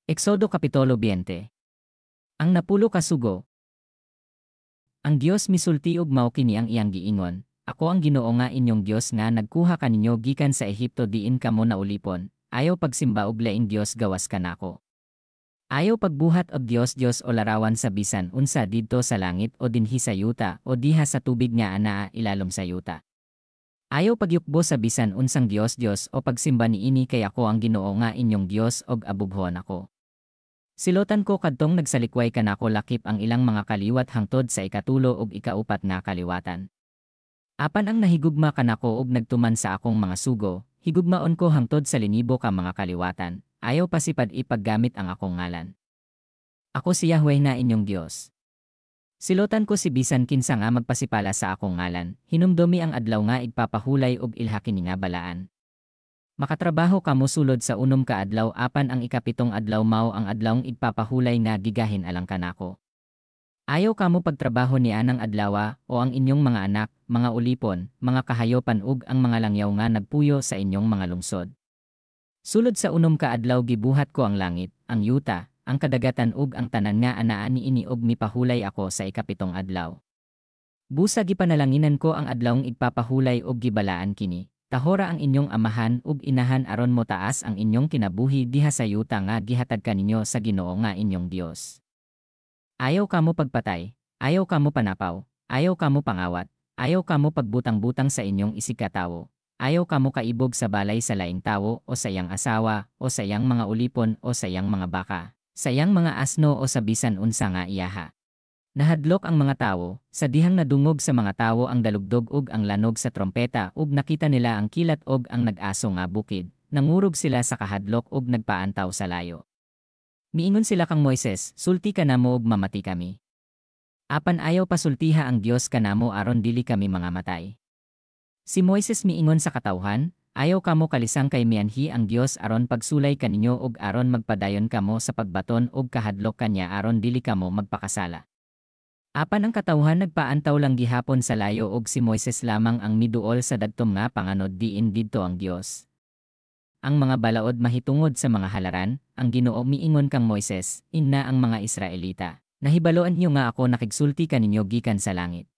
Eksodo Kapitulo 20. Ang napulo ka sugo. Ang Dios misulti ug mao kini ang iyang giingon, ako ang Ginoo nga inyong Dios nga nagkuha kaninyo gikan sa Ehipto diin kamo naulipon, ayaw pagsimba og laing Dios gawas kanako. Ayaw pagbuhat og Dios o larawan sa bisan unsa didto sa langit o dinhi sa yuta o diha sa tubig nga anaa ilalom sa yuta. Ayaw pagyukbo sa bisan unsang Dios o pagsimba niini kay ako ang Ginoo nga inyong Dios og abubhon ako. Silotan ko kadtong nagsalikway kanako lakip ang ilang mga kaliwat hangtod sa ikatulo ug ikaupat nga kaliwatan. Apan ang nahigugma kanako ug nagtuman sa akong mga sugo, higugmaon ko hangtod sa linibo ka mga kaliwatan, ayaw pasipad ipaggamit ang akong ngalan. Ako si Yahweh na inyong Dios. Silotan ko si bisan kinsa nga magpasipala sa akong ngalan, hinumdomi ang adlaw nga igpapahulay ug ilha kini nga balaan. Makatrabaho kamo sulod sa unom ka adlaw apan ang ikapitong adlaw mao ang adlawng igpapahulay nga gigahin alang kanako. Ayaw kamo pagtrabaho ni anang adlawa o ang inyong mga anak, mga ulipon, mga kahayopan ug ang mga langyaw nga nagpuyo sa inyong mga lungsod. Sulod sa unom ka adlaw gibuhat ko ang langit, ang yuta, ang kadagatan ug ang tanan nga anaa niini ug mipahulay ako sa ikapitong adlaw. Busa gipanalanginan ko ang adlawng igpapahulay ug gibalaan kini. Tahora ang inyong amahan ug inahan aron mo taas ang inyong kinabuhi diha sa yuta nga gihatag kaninyo sa Ginoo nga inyong Dios. Ayaw kamo pagpatay, ayaw kamo panapaw, ayaw kamo pangawat, ayaw kamo pagbutang-butang sa inyong isikatawo, ayaw kamo kaibog sa balay sa laing tawo o sa iyang asawa o sa iyang mga ulipon o sa iyang mga baka, sa iyang mga asno o sa bisan unsa nga iyaha. Nahadlok ang mga tawo, sa dihang nadungog sa mga tawo ang dalugdog ug ang lanog sa trompeta ug nakita nila ang kilat ug ang nag-aso nga bukid, nangurog sila sa kahadlok ug nagpaantaw sa layo. Miingon sila kang Moises, sulti ka namo ug mamati kami. Apan ayaw pasultiha ang Dios kanamo aron dili kami mga matay. Si Moises miingon sa katawhan, ayaw kamo kalisang kay mianhi ang Dios aron pagsulay kaninyo ug aron magpadayon kamo sa pagbaton ug kahadlok kanya aron dili kamo magpakasala. Apan ang katawhan nagpaantaw lang gihapon sa layo ug si Moises lamang ang miduol sa dadtom nga panganod diin didto ang Dios. Ang mga balaod mahitungod sa mga halaran, ang Ginoo miingon kang Moises, inna ang mga Israelita. Nahibaloan niyo nga ako nakigsulti kaninyo gikan sa langit.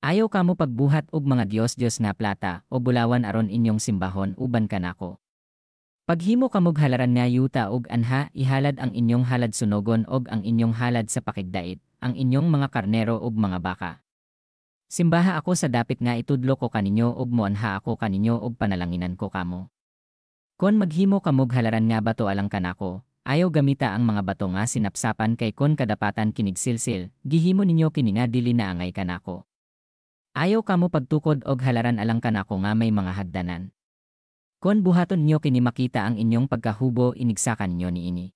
Ayaw kamo pagbuhat og mga Dios nga plata o bulawan aron inyong simbahon uban kanako. Paghimo kamog halaran nga yuta ug anha ihalad ang inyong halad sunogon og ang inyong halad sa pakigdait, ang inyong mga karnero ug mga baka. Simbaha ako sa dapit nga itudlo ko kaninyo ug moanha ako kaninyo ug panalanginan ko kamo. Kon maghimo kamog halaran nga bato alang kanako, ayaw gamita ang mga bato nga sinapsapan kay kon kadapatan kinigsilsil, gihimo ninyo kini nga dili naangay kanako. Ayaw kamo pagtukod og halaran alang kanako nga may mga hagdanan. Kon buhaton niyo kini makita ang inyong pagkahubo inigsakan niyo niini.